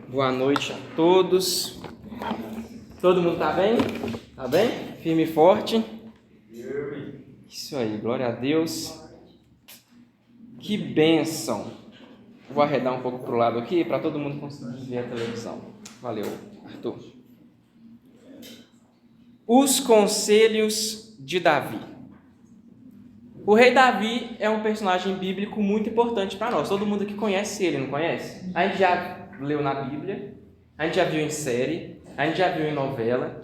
Boa noite a todos. Todo mundo tá bem? Tá bem? Firme e forte? Isso aí, glória a Deus. Que bênção. Vou arredar um pouco pro lado aqui para todo mundo conseguir ver a televisão. Valeu, Arthur. Os conselhos de Davi. O rei Davi é um personagem bíblico muito importante para nós. Todo mundo aqui conhece ele, não conhece? A gente já leu na Bíblia, a gente já viu em série, a gente já viu em novela.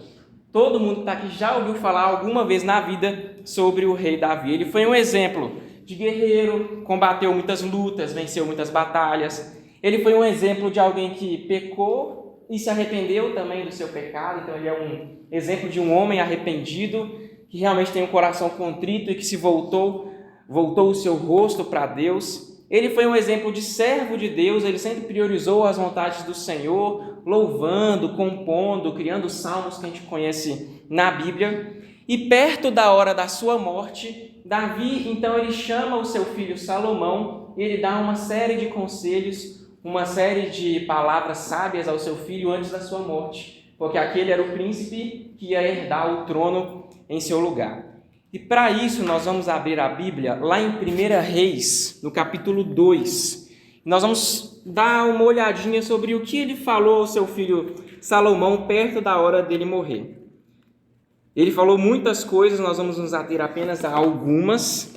Todo mundo que está aqui já ouviu falar alguma vez na vida sobre o rei Davi. Ele foi um exemplo de guerreiro, combateu muitas lutas, venceu muitas batalhas. Ele foi um exemplo de alguém que pecou e se arrependeu também do seu pecado. Então ele é um exemplo de um homem arrependido, que realmente tem um coração contrito e que se voltou o seu rosto para Deus. Ele foi um exemplo de servo de Deus, ele sempre priorizou as vontades do Senhor, louvando, compondo, criando salmos que a gente conhece na Bíblia. E perto da hora da sua morte, Davi, então, ele chama o seu filho Salomão, ele dá uma série de conselhos, uma série de palavras sábias ao seu filho antes da sua morte, porque aquele era o príncipe que ia herdar o trono em seu lugar. E para isso nós vamos abrir a Bíblia lá em 1 Reis, no capítulo 2. Nós vamos dar uma olhadinha sobre o que ele falou ao seu filho Salomão perto da hora dele morrer. Ele falou muitas coisas, nós vamos nos ater apenas a algumas,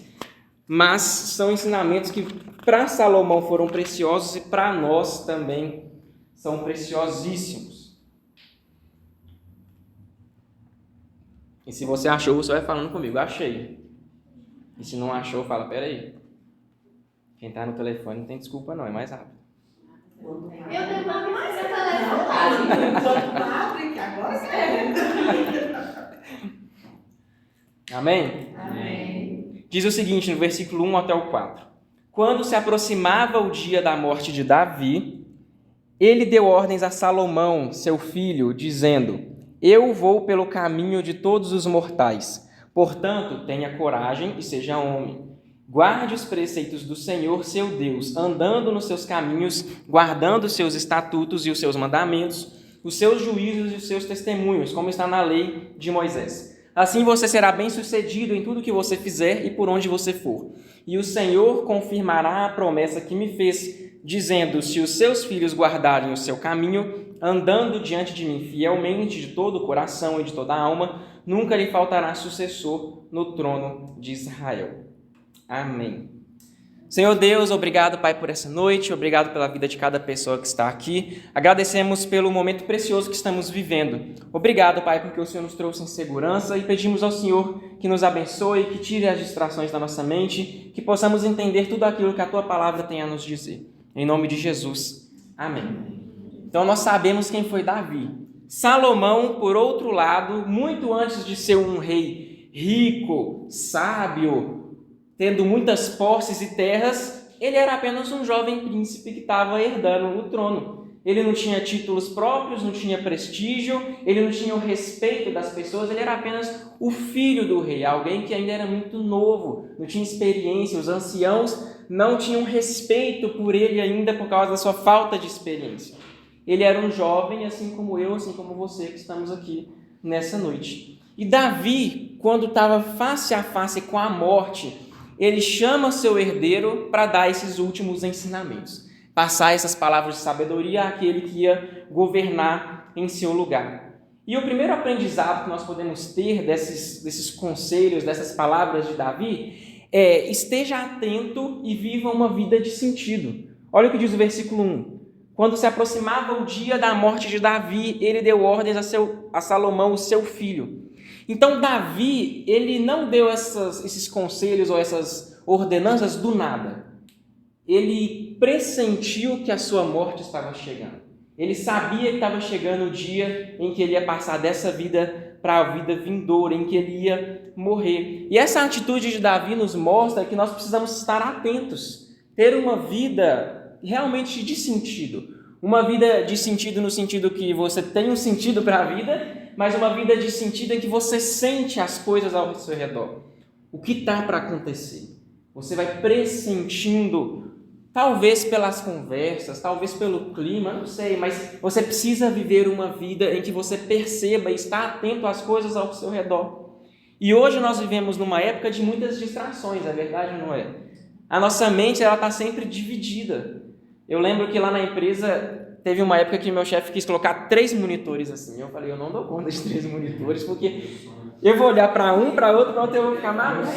mas são ensinamentos que para Salomão foram preciosos e para nós também são preciosíssimos. E se você achou, você vai falando comigo, achei. E se não achou, fala, peraí. Quem está no telefone não tem desculpa não, é mais rápido. Eu demoro mais a telefone. Agora sério. Amém? Amém. Diz o seguinte, no versículo 1 até o 4. Quando se aproximava o dia da morte de Davi, ele deu ordens a Salomão, seu filho, dizendo: eu vou pelo caminho de todos os mortais. Portanto, tenha coragem e seja homem. Guarde os preceitos do Senhor, seu Deus, andando nos seus caminhos, guardando os seus estatutos e os seus mandamentos, os seus juízos e os seus testemunhos, como está na lei de Moisés. Assim você será bem-sucedido em tudo que você fizer e por onde você for. E o Senhor confirmará a promessa que me fez, dizendo: se os seus filhos guardarem o seu caminho, andando diante de mim fielmente de todo o coração e de toda a alma, nunca lhe faltará sucessor no trono de Israel. Amém. Senhor Deus, obrigado, Pai, por essa noite, obrigado pela vida de cada pessoa que está aqui. Agradecemos pelo momento precioso que estamos vivendo. Obrigado, Pai, porque o Senhor nos trouxe em segurança e pedimos ao Senhor que nos abençoe, que tire as distrações da nossa mente, que possamos entender tudo aquilo que a Tua palavra tem a nos dizer. Em nome de Jesus. Amém. Então nós sabemos quem foi Davi. Salomão, por outro lado, muito antes de ser um rei rico, sábio, tendo muitas posses e terras, ele era apenas um jovem príncipe que estava herdando o trono. Ele não tinha títulos próprios, não tinha prestígio, ele não tinha o respeito das pessoas, ele era apenas o filho do rei, alguém que ainda era muito novo, não tinha experiência, os anciãos não tinham respeito por ele ainda por causa da sua falta de experiência. Ele era um jovem, assim como eu, assim como você que estamos aqui nessa noite. E Davi, quando estava face a face com a morte, ele chama seu herdeiro para dar esses últimos ensinamentos, passar essas palavras de sabedoria àquele que ia governar em seu lugar. E o primeiro aprendizado que nós podemos ter desses conselhos, dessas palavras de Davi, é: esteja atento e viva uma vida de sentido. Olha o que diz o versículo 1. Quando se aproximava o dia da morte de Davi, ele deu ordens a Salomão, o seu filho. Então, Davi, ele não deu esses conselhos ou essas ordenanças do nada. Ele pressentiu que a sua morte estava chegando. Ele sabia que estava chegando o dia em que ele ia passar dessa vida para a vida vindoura, em que ele ia morrer. E essa atitude de Davi nos mostra que nós precisamos estar atentos, ter uma vida realmente de sentido. Uma vida de sentido no sentido que você tem um sentido para a vida, mas uma vida de sentido em que você sente as coisas ao seu redor. O que está para acontecer? Você vai pressentindo Talvez pelas conversas, talvez pelo clima, não sei, mas você precisa viver uma vida em que você perceba e está atento às coisas ao seu redor. E hoje nós vivemos numa época de muitas distrações, é verdade ou não é? A nossa mente está sempre dividida. Eu lembro que lá na empresa teve uma época que meu chefe quis colocar 3 monitores assim. Eu falei, eu não dou conta de 3 monitores, porque eu vou olhar para um, para outro, eu vou ficar maluco.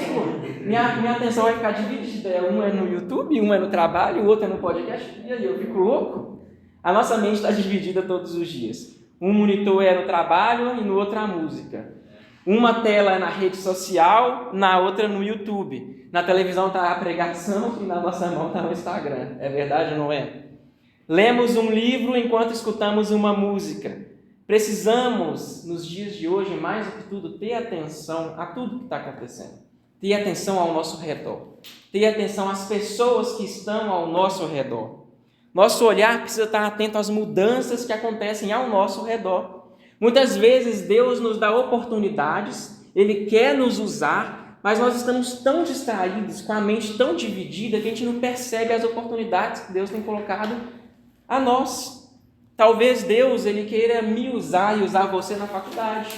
Minha atenção vai ficar dividida. Um é no YouTube, um é no trabalho, o outro é no podcast. E aí, eu fico louco? A nossa mente está dividida todos os dias. Um monitor é no trabalho e no outro a música. Uma tela é na rede social, na outra no YouTube. Na televisão está a pregação e na nossa mão está o Instagram. É verdade ou não é? Lemos um livro enquanto escutamos uma música. Precisamos, nos dias de hoje, mais do que tudo, ter atenção a tudo que está acontecendo. Ter atenção ao nosso redor. Ter atenção às pessoas que estão ao nosso redor. Nosso olhar precisa estar atento às mudanças que acontecem ao nosso redor. Muitas vezes Deus nos dá oportunidades, Ele quer nos usar, mas nós estamos tão distraídos, com a mente tão dividida, que a gente não percebe as oportunidades que Deus tem colocado a nós. Talvez Deus Ele queira me usar e usar você na faculdade,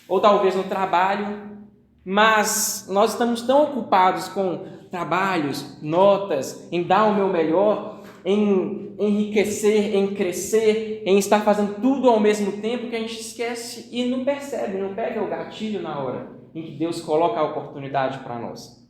ou talvez no trabalho, mas nós estamos tão ocupados com trabalhos, notas, em dar o meu melhor, em enriquecer, em crescer, em estar fazendo tudo ao mesmo tempo, que a gente esquece e não percebe, não pega o gatilho na hora em que Deus coloca a oportunidade para nós.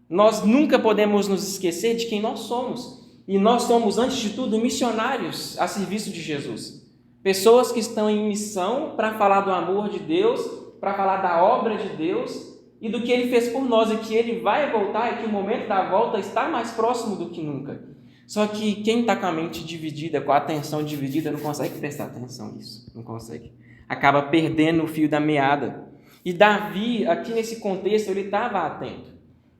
Nós nunca podemos nos esquecer de quem nós somos. E nós somos, antes de tudo, missionários a serviço de Jesus. Pessoas que estão em missão para falar do amor de Deus, para falar da obra de Deus e do que Ele fez por nós e que Ele vai voltar e que o momento da volta está mais próximo do que nunca. Só que quem está com a mente dividida, com a atenção dividida, não consegue prestar atenção nisso. Não consegue. Acaba perdendo o fio da meada. E Davi, aqui nesse contexto, ele estava atento.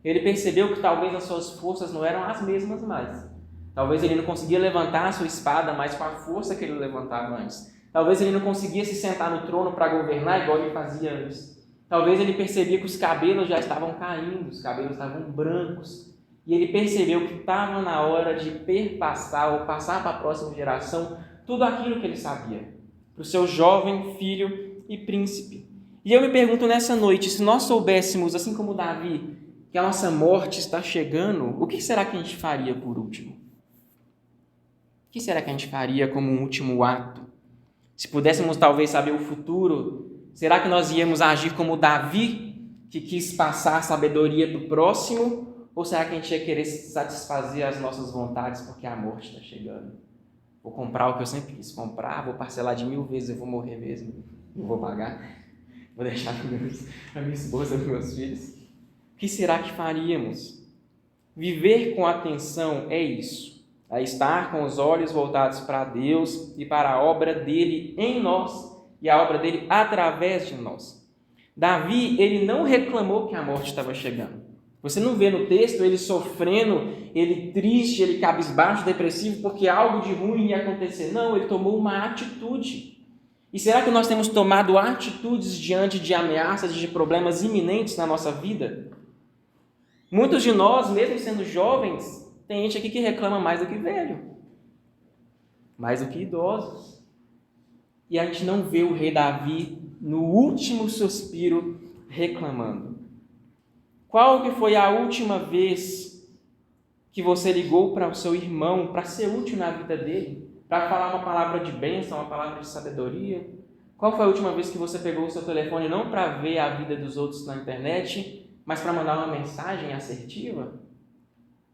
Ele percebeu que talvez as suas forças não eram as mesmas mais. Talvez ele não conseguia levantar a sua espada mais com a força que ele levantava antes. Talvez ele não conseguia se sentar no trono para governar igual ele fazia antes. Talvez ele percebia que os cabelos já estavam caindo, os cabelos estavam brancos. E ele percebeu que estava na hora de perpassar ou passar para a próxima geração tudo aquilo que ele sabia. Para o seu jovem filho e príncipe. E eu me pergunto nessa noite, se nós soubéssemos, assim como Davi, que a nossa morte está chegando, o que será que a gente faria por último? O que será que a gente faria como um último ato? Se pudéssemos talvez saber o futuro, será que nós íamos agir como Davi, que quis passar a sabedoria para o próximo? Ou será que a gente ia querer satisfazer as nossas vontades porque a morte está chegando? Vou comprar o que eu sempre quis comprar, vou parcelar de 1000 vezes, eu vou morrer mesmo, não vou pagar, vou deixar a minha esposa, os meus filhos. O que será que faríamos? Viver com atenção é isso, é estar com os olhos voltados para Deus e para a obra dele em nós e a obra dele através de nós. Davi, ele não reclamou que a morte estava chegando. Você não vê no texto ele sofrendo, ele triste, ele cabisbaixo, depressivo, porque algo de ruim ia acontecer. Não, ele tomou uma atitude. E será que nós temos tomado atitudes diante de ameaças, de problemas iminentes na nossa vida? Muitos de nós, mesmo sendo jovens, tem gente aqui que reclama mais do que velho, mais do que idosos. E a gente não vê o rei Davi no último suspiro reclamando. Qual que foi a última vez que você ligou para o seu irmão para ser útil na vida dele? Para falar uma palavra de bênção, uma palavra de sabedoria? Qual foi a última vez que você pegou o seu telefone não para ver a vida dos outros na internet, mas para mandar uma mensagem assertiva?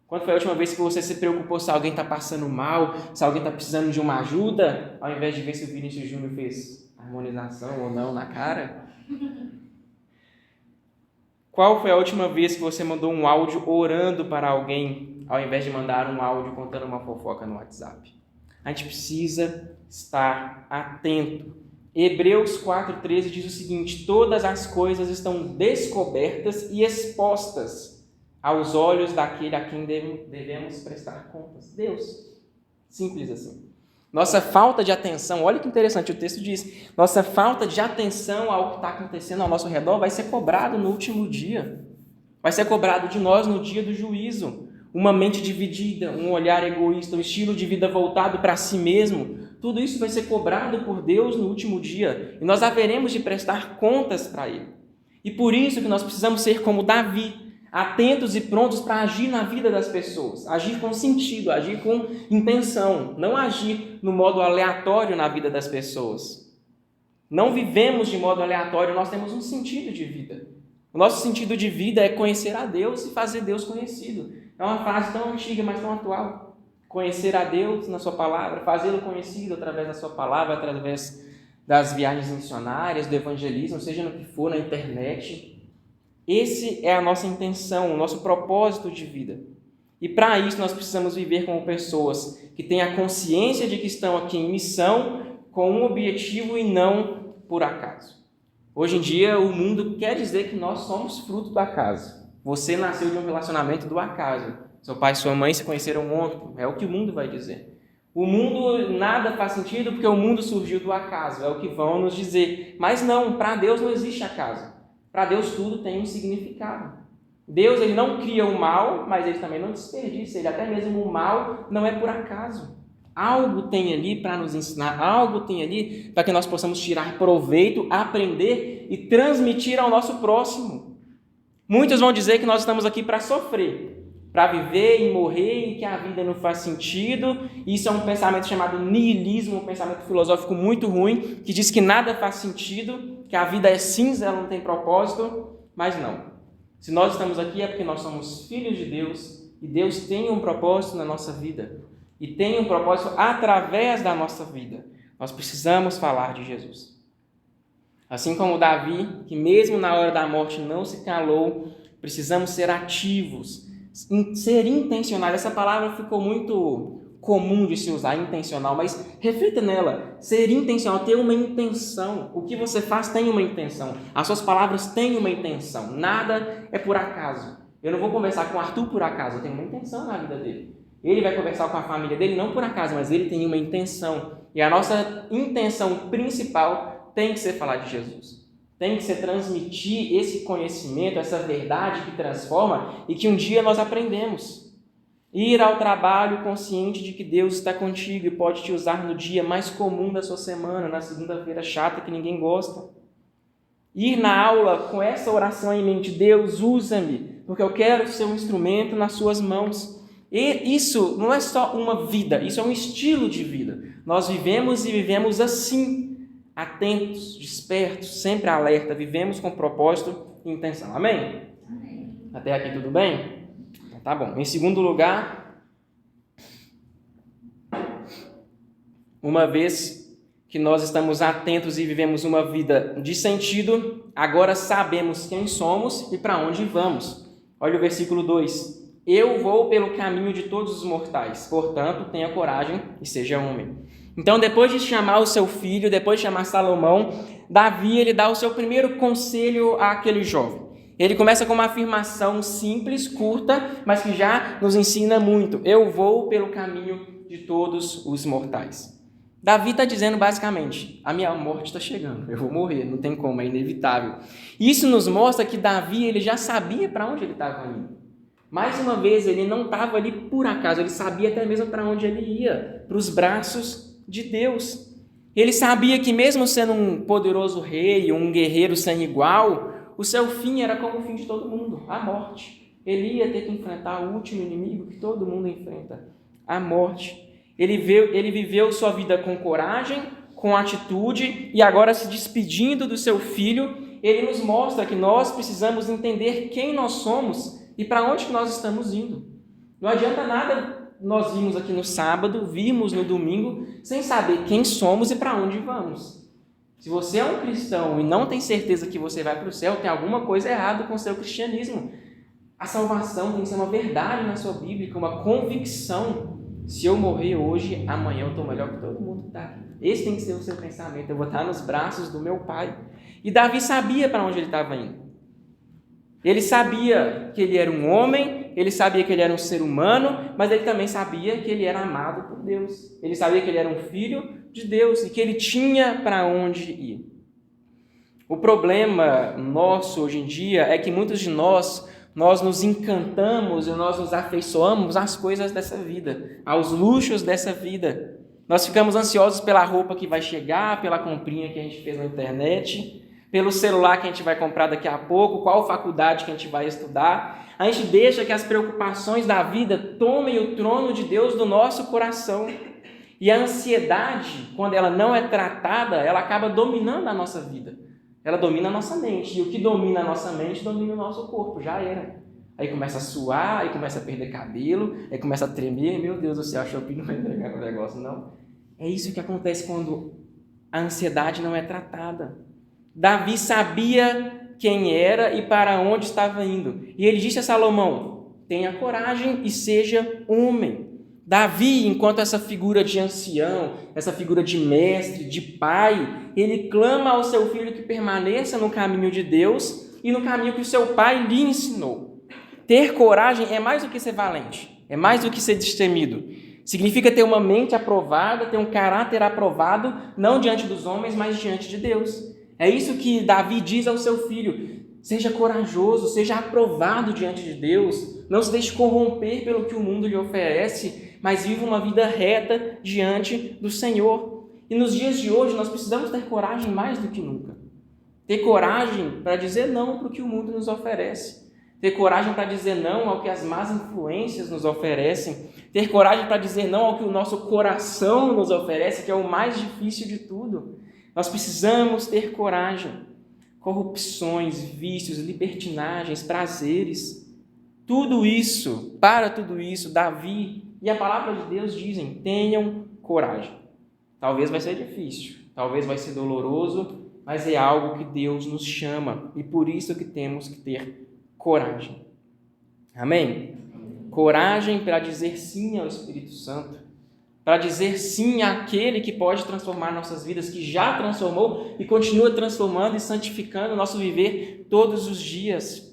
Quando foi a última vez que você se preocupou se alguém está passando mal, se alguém está precisando de uma ajuda, ao invés de ver se o Vinícius Júnior fez harmonização ou não na cara? Qual foi a última vez que você mandou um áudio orando para alguém, ao invés de mandar um áudio contando uma fofoca no WhatsApp? A gente precisa estar atento. Hebreus 4,13 diz o seguinte: todas as coisas estão descobertas e expostas aos olhos daquele a quem devemos prestar contas. Deus. Simples assim. Nossa falta de atenção, olha que interessante, o texto diz, nossa falta de atenção ao que está acontecendo ao nosso redor vai ser cobrado no último dia. Vai ser cobrado de nós no dia do juízo. uma mente dividida, um olhar egoísta, um estilo de vida voltado para si mesmo, tudo isso vai ser cobrado por Deus no último dia e nós haveremos de prestar contas para Ele. E por isso que nós precisamos ser como Davi, atentos e prontos para agir na vida das pessoas, agir com sentido, agir com intenção, não agir no modo aleatório na vida das pessoas. Não vivemos de modo aleatório, nós temos um sentido de vida. O nosso sentido de vida é conhecer a Deus e fazer Deus conhecido. É uma frase tão antiga, mas tão atual. Conhecer a Deus na sua palavra, fazê-lo conhecido através da sua palavra, através das viagens missionárias, do evangelismo, seja no que for, na internet. Esse é a nossa intenção, o nosso propósito de vida. E para isso nós precisamos viver como pessoas que têm a consciência de que estão aqui em missão, com um objetivo e não por acaso. Hoje em dia o mundo quer dizer que nós somos fruto do acaso. Você nasceu de um relacionamento do acaso. Seu pai e sua mãe se conheceram ontem. É o que o mundo vai dizer. O mundo nada faz sentido porque o mundo surgiu do acaso. É o que vão nos dizer. Mas não, para Deus não existe acaso. Para Deus tudo tem um significado. Deus ele não cria o mal, mas ele também não desperdiça. Ele até mesmo o mal não é por acaso. Algo tem ali para nos ensinar, algo tem ali para que nós possamos tirar proveito, aprender e transmitir ao nosso próximo. Muitos vão dizer que nós estamos aqui para sofrer, para viver e morrer e que a vida não faz sentido. Isso é um pensamento chamado niilismo, um pensamento filosófico muito ruim, que diz que nada faz sentido, que a vida é cinza, ela não tem propósito, mas não. Se nós estamos aqui é porque nós somos filhos de Deus e Deus tem um propósito na nossa vida. E tem um propósito através da nossa vida. Nós precisamos falar de Jesus. Assim como Davi, que mesmo na hora da morte não se calou, precisamos ser ativos, ser intencionais. Essa palavra ficou muito comum de se usar, intencional, mas reflita nela. Ser intencional, ter uma intenção. O que você faz tem uma intenção. As suas palavras têm uma intenção. Nada é por acaso. Eu não vou conversar com o Arthur por acaso, eu tenho uma intenção na vida dele. Ele vai conversar com a família dele, não por acaso, mas ele tem uma intenção. E a nossa intenção principal tem que ser falar de Jesus. Tem que ser transmitir esse conhecimento, essa verdade que transforma e que um dia nós aprendemos. Ir ao trabalho consciente de que Deus está contigo e pode te usar no dia mais comum da sua semana, na segunda-feira chata que ninguém gosta. Ir na aula com essa oração em mente, Deus, usa-me, porque eu quero ser um instrumento nas suas mãos. E isso não é só uma vida, isso é um estilo de vida. Nós vivemos e vivemos assim, atentos, despertos, sempre alerta, vivemos com propósito e intenção. Amém? Amém. Até aqui tudo bem? Tá bom. Em segundo lugar, uma vez que nós estamos atentos e vivemos uma vida de sentido, agora sabemos quem somos e para onde vamos. Olha o versículo 2. Eu vou pelo caminho de todos os mortais, portanto, tenha coragem e seja homem. Então, depois de chamar o seu filho, depois de chamar Salomão, Davi ele dá o seu primeiro conselho àquele jovem. Ele começa com uma afirmação simples, curta, mas que já nos ensina muito. Eu vou pelo caminho de todos os mortais. Davi está dizendo basicamente, a minha morte está chegando, eu vou morrer, não tem como, é inevitável. Isso nos mostra que Davi ele já sabia para onde ele estava indo. Mais uma vez, ele não estava ali por acaso, ele sabia até mesmo para onde ele ia, para os braços de Deus. Ele sabia que mesmo sendo um poderoso rei, um guerreiro sem igual, o seu fim era como o fim de todo mundo, a morte. Ele ia ter que enfrentar o último inimigo que todo mundo enfrenta, a morte. Ele viveu sua vida com coragem, com atitude, e agora se despedindo do seu filho, ele nos mostra que nós precisamos entender quem nós somos e para onde que nós estamos indo. Não adianta nada nós virmos aqui no sábado, virmos no domingo, sem saber quem somos e para onde vamos. Se você é um cristão e não tem certeza que você vai para o céu, tem alguma coisa errada com o seu cristianismo. A salvação tem que ser uma verdade na sua Bíblia, uma convicção. Se eu morrer hoje, amanhã eu estou melhor que todo mundo que está aqui. Esse tem que ser o seu pensamento. Eu vou estar nos braços do meu Pai. E Davi sabia para onde ele estava indo. Ele sabia que ele era um homem, ele sabia que ele era um ser humano, mas ele também sabia que ele era amado por Deus. Ele sabia que ele era um filho de Deus e que ele tinha para onde ir. O problema nosso hoje em dia é que muitos de nós nós nos encantamos e nós nos afeiçoamos às coisas dessa vida, aos luxos dessa vida. Nós ficamos ansiosos pela roupa que vai chegar, pela comprinha que a gente fez na internet, pelo celular que a gente vai comprar daqui a pouco, qual faculdade que a gente vai estudar. A gente deixa que as preocupações da vida tomem o trono de Deus do nosso coração. E a ansiedade, quando ela não é tratada, ela acaba dominando a nossa vida. Ela domina a nossa mente. E o que domina a nossa mente domina o nosso corpo. Já era. Aí começa a suar, aí começa a perder cabelo, aí começa a tremer. Meu Deus do céu, a Shopee não vai entregar o negócio, não. É isso que acontece quando a ansiedade não é tratada. Davi sabia quem era e para onde estava indo. E ele disse a Salomão: tenha coragem e seja homem. Davi, enquanto essa figura de ancião, essa figura de mestre, de pai, ele clama ao seu filho que permaneça no caminho de Deus e no caminho que o seu pai lhe ensinou. Ter coragem é mais do que ser valente, é mais do que ser destemido. Significa ter uma mente aprovada, ter um caráter aprovado, não diante dos homens, mas diante de Deus. É isso que Davi diz ao seu filho: seja corajoso, seja aprovado diante de Deus, não se deixe corromper pelo que o mundo lhe oferece, mas viva uma vida reta diante do Senhor. E nos dias de hoje nós precisamos ter coragem mais do que nunca. Ter coragem para dizer não para o que o mundo nos oferece. Ter coragem para dizer não ao que as más influências nos oferecem. Ter coragem para dizer não ao que o nosso coração nos oferece, que é o mais difícil de tudo. Nós precisamos ter coragem. Corrupções, vícios, libertinagens, prazeres. Para tudo isso, Davi e a palavra de Deus dizem: tenham coragem. Talvez vai ser difícil, talvez vai ser doloroso, mas é algo que Deus nos chama e por isso que temos que ter coragem. Amém? Coragem para dizer sim ao Espírito Santo, para dizer sim àquele que pode transformar nossas vidas, que já transformou e continua transformando e santificando o nosso viver todos os dias.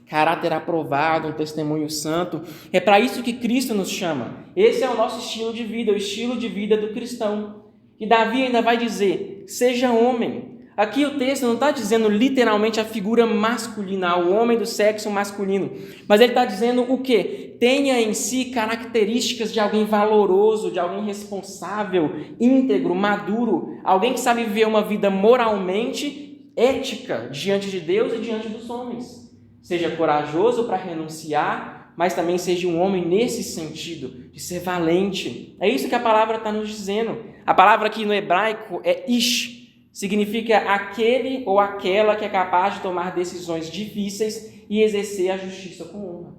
Caráter aprovado, um testemunho santo. É para isso que Cristo nos chama. Esse é o nosso estilo de vida, o estilo de vida do cristão. E Davi ainda vai dizer: seja homem. Aqui o texto não está dizendo literalmente a figura masculina, o homem do sexo masculino. Mas ele está dizendo o quê? Tenha em si características de alguém valoroso, de alguém responsável, íntegro, maduro. Alguém que sabe viver uma vida moralmente ética diante de Deus e diante dos homens. Seja corajoso para renunciar, mas também seja um homem nesse sentido, de ser valente. É isso que a palavra está nos dizendo. A palavra aqui no hebraico é ish, significa aquele ou aquela que é capaz de tomar decisões difíceis e exercer a justiça com honra.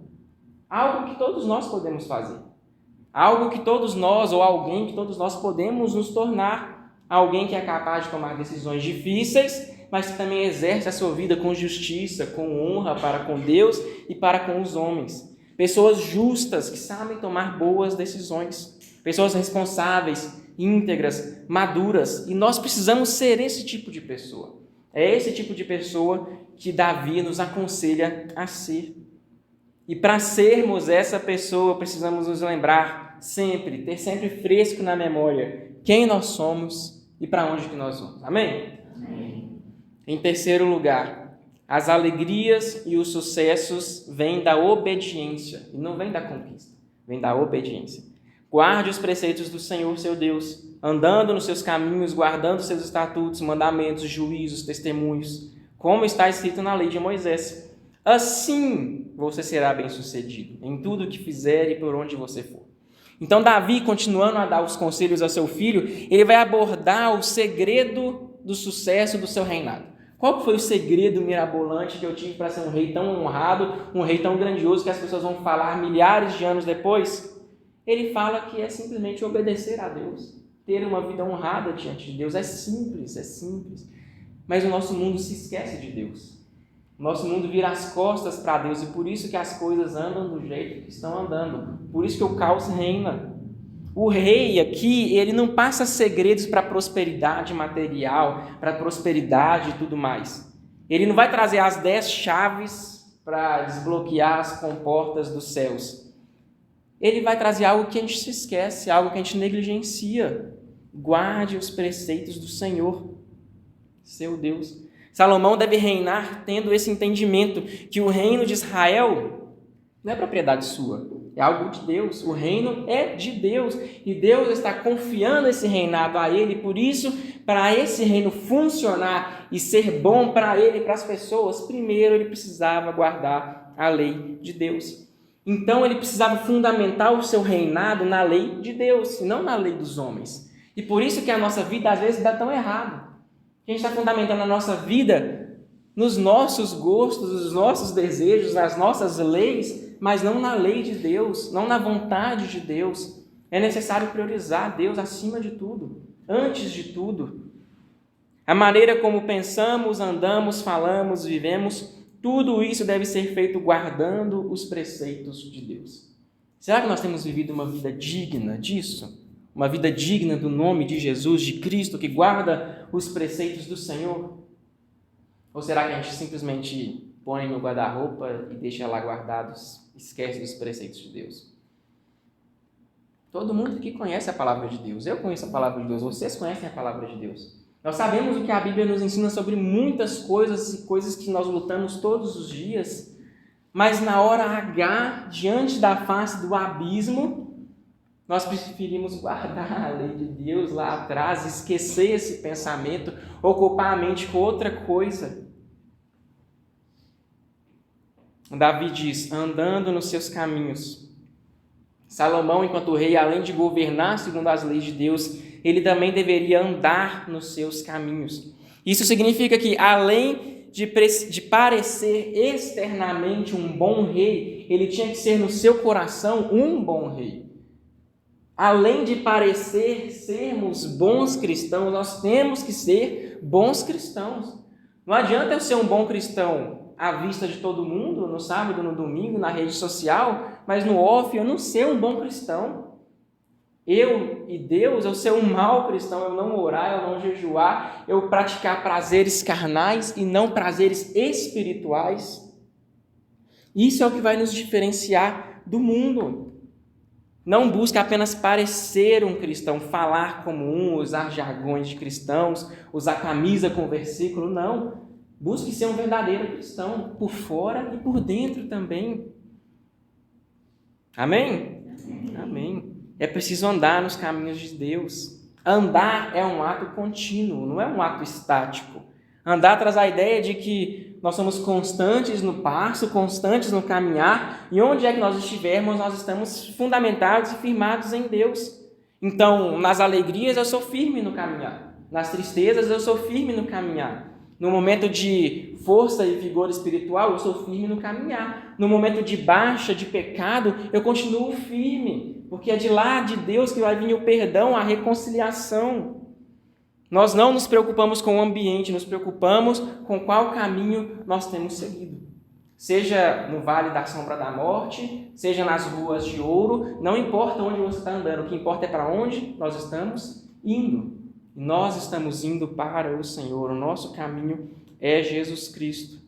Algo que todos nós podemos fazer. Algo que todos nós, ou alguém que todos nós podemos nos tornar. Alguém que é capaz de tomar decisões difíceis, mas que também exerce a sua vida com justiça, com honra para com Deus e para com os homens. Pessoas justas que sabem tomar boas decisões. Pessoas responsáveis, íntegras, maduras. E nós precisamos ser esse tipo de pessoa. É esse tipo de pessoa que Davi nos aconselha a ser. E para sermos essa pessoa, precisamos nos lembrar sempre, ter sempre fresco na memória quem nós somos e para onde que nós vamos. Amém? Amém. Em terceiro lugar, as alegrias e os sucessos vêm da obediência, e não vêm da conquista, vêm da obediência. Guarde os preceitos do Senhor, seu Deus, andando nos seus caminhos, guardando seus estatutos, mandamentos, juízos, testemunhos, como está escrito na lei de Moisés. Assim você será bem-sucedido em tudo o que fizer e por onde você for. Então Davi, continuando a dar os conselhos ao seu filho, ele vai abordar o segredo do sucesso do seu reinado. Qual foi o segredo mirabolante que eu tive para ser um rei tão honrado, um rei tão grandioso que as pessoas vão falar milhares de anos depois? Ele fala que é simplesmente obedecer a Deus, ter uma vida honrada diante de Deus. É simples. Mas o nosso mundo se esquece de Deus. O nosso mundo vira as costas para Deus e por isso que as coisas andam do jeito que estão andando. Por isso que o caos reina. O rei aqui, ele não passa segredos para a prosperidade material, para a prosperidade e tudo mais. Ele não vai trazer as 10 chaves para desbloquear as comportas dos céus. Ele vai trazer algo que a gente se esquece, algo que a gente negligencia. Guarde os preceitos do Senhor, seu Deus. Salomão deve reinar tendo esse entendimento que o reino de Israel não é propriedade sua, é algo de Deus. O reino é de Deus e Deus está confiando esse reinado a ele. Por isso, para esse reino funcionar e ser bom para ele e para as pessoas, primeiro ele precisava guardar a lei de Deus. Então ele precisava fundamentar o seu reinado na lei de Deus e não na lei dos homens. E por isso que a nossa vida às vezes dá tão errado. A gente está fundamentando a nossa vida nos nossos gostos, nos nossos desejos, nas nossas leis, mas não na lei de Deus, não na vontade de Deus. É necessário priorizar Deus acima de tudo, antes de tudo. A maneira como pensamos, andamos, falamos, vivemos, tudo isso deve ser feito guardando os preceitos de Deus. Será que nós temos vivido uma vida digna disso? Uma vida digna do nome de Jesus, de Cristo, que guarda os preceitos do Senhor? Ou será que a gente simplesmente põe no guarda-roupa e deixa lá guardados, esquece dos preceitos de Deus? Todo mundo aqui conhece a palavra de Deus. Eu conheço a palavra de Deus, vocês conhecem a palavra de Deus. Nós sabemos o que a Bíblia nos ensina sobre muitas coisas e coisas que nós lutamos todos os dias, mas na hora H, diante da face do abismo, nós preferimos guardar a lei de Deus lá atrás, esquecer esse pensamento, ocupar a mente com outra coisa. Davi diz, andando nos seus caminhos. Salomão, enquanto rei, além de governar segundo as leis de Deus, ele também deveria andar nos seus caminhos. Isso significa que, além de parecer externamente um bom rei, ele tinha que ser no seu coração um bom rei. Além de parecer sermos bons cristãos, nós temos que ser bons cristãos. Não adianta eu ser um bom cristão à vista de todo mundo, no sábado, no domingo, na rede social, mas no off eu não ser um bom cristão. Eu e Deus, eu ser um mau cristão, eu não orar, eu não jejuar, eu praticar prazeres carnais e não prazeres espirituais. Isso é o que vai nos diferenciar do mundo. Não busque apenas parecer um cristão, falar como um, usar jargões de cristãos, usar camisa com versículo, não. Busque ser um verdadeiro cristão, por fora e por dentro também. Amém? Amém. É preciso andar nos caminhos de Deus. Andar é um ato contínuo, não é um ato estático. Andar traz a ideia de que nós somos constantes no passo, constantes no caminhar, e onde é que nós estivermos, nós estamos fundamentados e firmados em Deus. Então, nas alegrias eu sou firme no caminhar, nas tristezas eu sou firme no caminhar, no momento de força e vigor espiritual eu sou firme no caminhar, no momento de baixa, de pecado, eu continuo firme, porque é de lá de Deus que vai vir o perdão, a reconciliação. Nós não nos preocupamos com o ambiente, nos preocupamos com qual caminho nós temos seguido. Seja no vale da sombra da morte, seja nas ruas de ouro, não importa onde você está andando, o que importa é para onde nós estamos indo. E nós estamos indo para o Senhor, o nosso caminho é Jesus Cristo.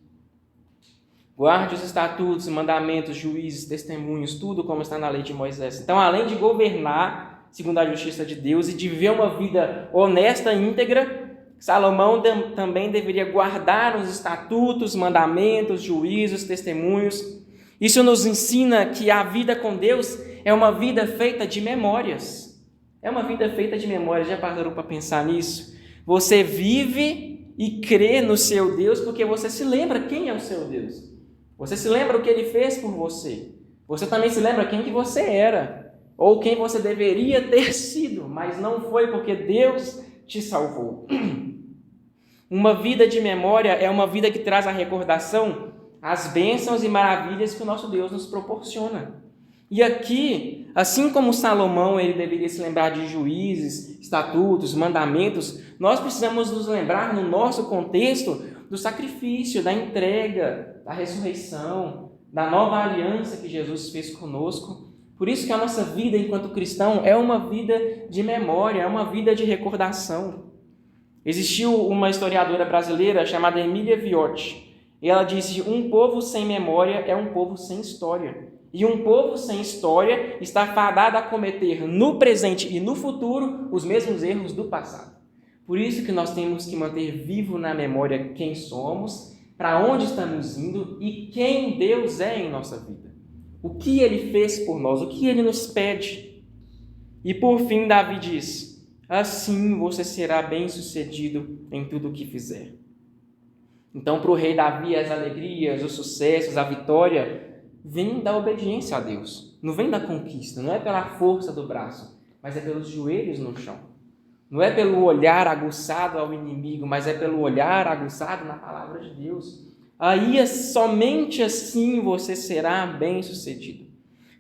Guarde os estatutos, mandamentos, juízes, testemunhos, tudo como está na lei de Moisés. Então, além de governar segundo a justiça de Deus e de viver uma vida honesta e íntegra, Salomão também deveria guardar os estatutos, mandamentos, juízos, testemunhos. Isso nos ensina que a vida com Deus é uma vida feita de memórias. É uma vida feita de memórias. Já pararam para pensar nisso? Você vive e crê no seu Deus porque você se lembra quem é o seu Deus. Você se lembra o que Ele fez por você. Você também se lembra quem que você era. Ou quem você deveria ter sido, mas não foi porque Deus te salvou. Uma vida de memória é uma vida que traz a recordação, as bênçãos e maravilhas que o nosso Deus nos proporciona. E aqui, assim como Salomão, ele deveria se lembrar de juízes, estatutos, mandamentos, nós precisamos nos lembrar, no nosso contexto, do sacrifício, da entrega, da ressurreição, da nova aliança que Jesus fez conosco. Por isso que a nossa vida enquanto cristão é uma vida de memória, é uma vida de recordação. Existiu uma historiadora brasileira chamada Emília Viotti, e ela disse: um povo sem memória é um povo sem história. E um povo sem história está fadado a cometer no presente e no futuro os mesmos erros do passado. Por isso que nós temos que manter vivo na memória quem somos, para onde estamos indo e quem Deus é em nossa vida. O que Ele fez por nós, o que Ele nos pede. E por fim, Davi diz: assim você será bem-sucedido em tudo o que fizer. Então, para o rei Davi, as alegrias, os sucessos, a vitória, vem da obediência a Deus. Não vem da conquista, não é pela força do braço, mas é pelos joelhos no chão. Não é pelo olhar aguçado ao inimigo, mas é pelo olhar aguçado na palavra de Deus. Aí, somente assim você será bem-sucedido.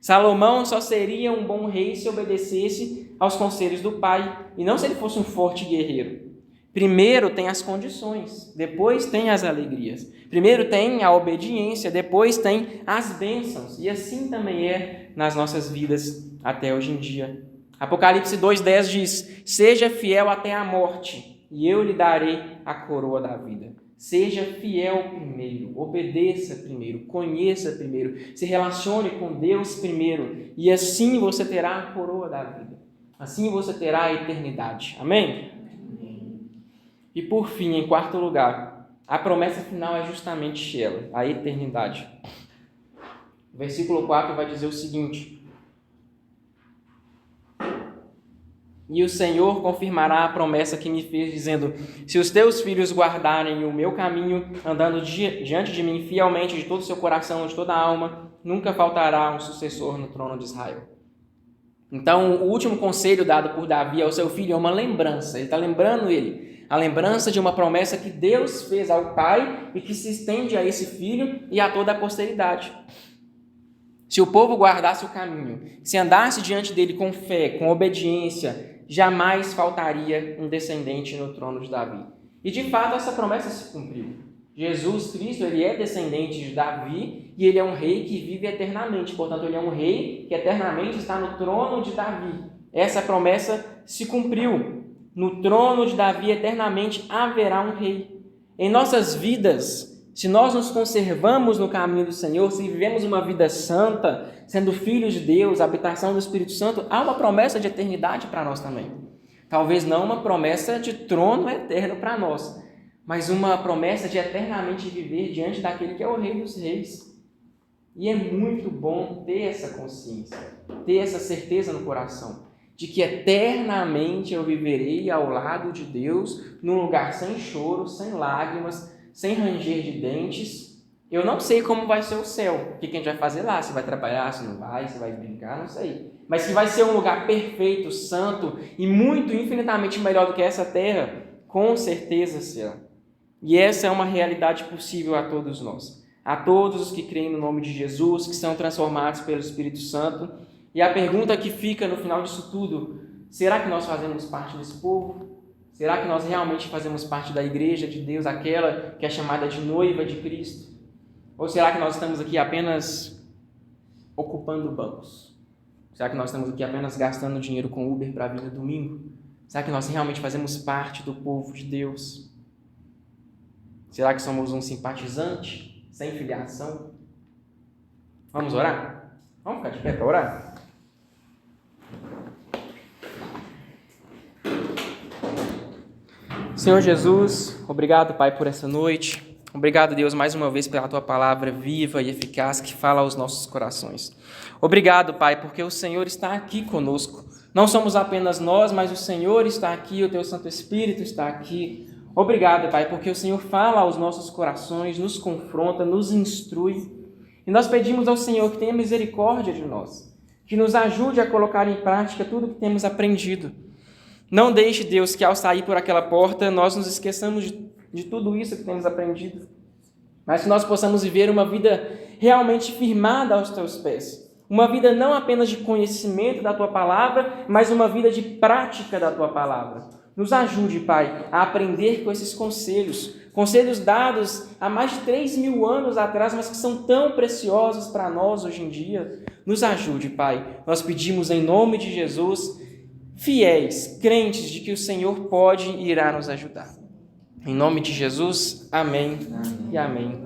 Salomão só seria um bom rei se obedecesse aos conselhos do pai, e não se ele fosse um forte guerreiro. Primeiro tem as condições, depois tem as alegrias. Primeiro tem a obediência, depois tem as bênçãos. E assim também é nas nossas vidas até hoje em dia. Apocalipse 2,10 diz: seja fiel até a morte, e eu lhe darei a coroa da vida. Seja fiel primeiro, obedeça primeiro, conheça primeiro, se relacione com Deus primeiro, e assim você terá a coroa da vida. Assim você terá a eternidade. Amém? E por fim, em quarto lugar, a promessa final é justamente ela, a eternidade. O versículo 4 vai dizer o seguinte: e o Senhor confirmará a promessa que me fez, dizendo: se os teus filhos guardarem o meu caminho, andando diante de mim fielmente de todo o seu coração, de toda a alma, nunca faltará um sucessor no trono de Israel. Então, o último conselho dado por Davi ao seu filho é uma lembrança. Ele está lembrando ele. A lembrança de uma promessa que Deus fez ao pai e que se estende a esse filho e a toda a posteridade. Se o povo guardasse o caminho, se andasse diante dele com fé, com obediência, jamais faltaria um descendente no trono de Davi. E de fato essa promessa se cumpriu. Jesus Cristo, ele é descendente de Davi e ele é um rei que vive eternamente. Portanto, ele é um rei que eternamente está no trono de Davi. Essa promessa se cumpriu. No trono de Davi eternamente haverá um rei. Em nossas vidas, se nós nos conservamos no caminho do Senhor, se vivemos uma vida santa, sendo filhos de Deus, habitação do Espírito Santo, há uma promessa de eternidade para nós também. Talvez não uma promessa de trono eterno para nós, mas uma promessa de eternamente viver diante daquele que é o Rei dos Reis. E é muito bom ter essa consciência, ter essa certeza no coração, de que eternamente eu viverei ao lado de Deus, num lugar sem choro, sem lágrimas, sem ranger de dentes. Eu não sei como vai ser o céu, o que a gente vai fazer lá, se vai trabalhar, se não vai, se vai brincar, não sei. Mas que vai ser um lugar perfeito, santo e muito, infinitamente melhor do que essa terra, com certeza será. E essa é uma realidade possível a todos nós, a todos os que creem no nome de Jesus, que são transformados pelo Espírito Santo. E a pergunta que fica no final disso tudo: será que nós fazemos parte desse povo? Será que nós realmente fazemos parte da igreja de Deus, aquela que é chamada de noiva de Cristo? Ou será que nós estamos aqui apenas ocupando bancos? Será que nós estamos aqui apenas gastando dinheiro com Uber para vir no domingo? Será que nós realmente fazemos parte do povo de Deus? Será que somos um simpatizante, sem filiação? Vamos orar? Vamos ficar de pé para orar? Senhor Jesus, obrigado, Pai, por essa noite. Obrigado, Deus, mais uma vez pela Tua palavra viva e eficaz que fala aos nossos corações. Obrigado, Pai, porque o Senhor está aqui conosco. Não somos apenas nós, mas o Senhor está aqui, o Teu Santo Espírito está aqui. Obrigado, Pai, porque o Senhor fala aos nossos corações, nos confronta, nos instrui. E nós pedimos ao Senhor que tenha misericórdia de nós, que nos ajude a colocar em prática tudo que temos aprendido. Não deixe, Deus, que ao sair por aquela porta nós nos esqueçamos de tudo isso que temos aprendido, mas que nós possamos viver uma vida realmente firmada aos Teus pés. Uma vida não apenas de conhecimento da Tua palavra, mas uma vida de prática da Tua palavra. Nos ajude, Pai, a aprender com esses conselhos dados há mais de 3.000 anos atrás, mas que são tão preciosos para nós hoje em dia. Nos ajude, Pai. Nós pedimos em nome de Jesus, fiéis, crentes de que o Senhor pode e irá nos ajudar. Em nome de Jesus, amém e amém.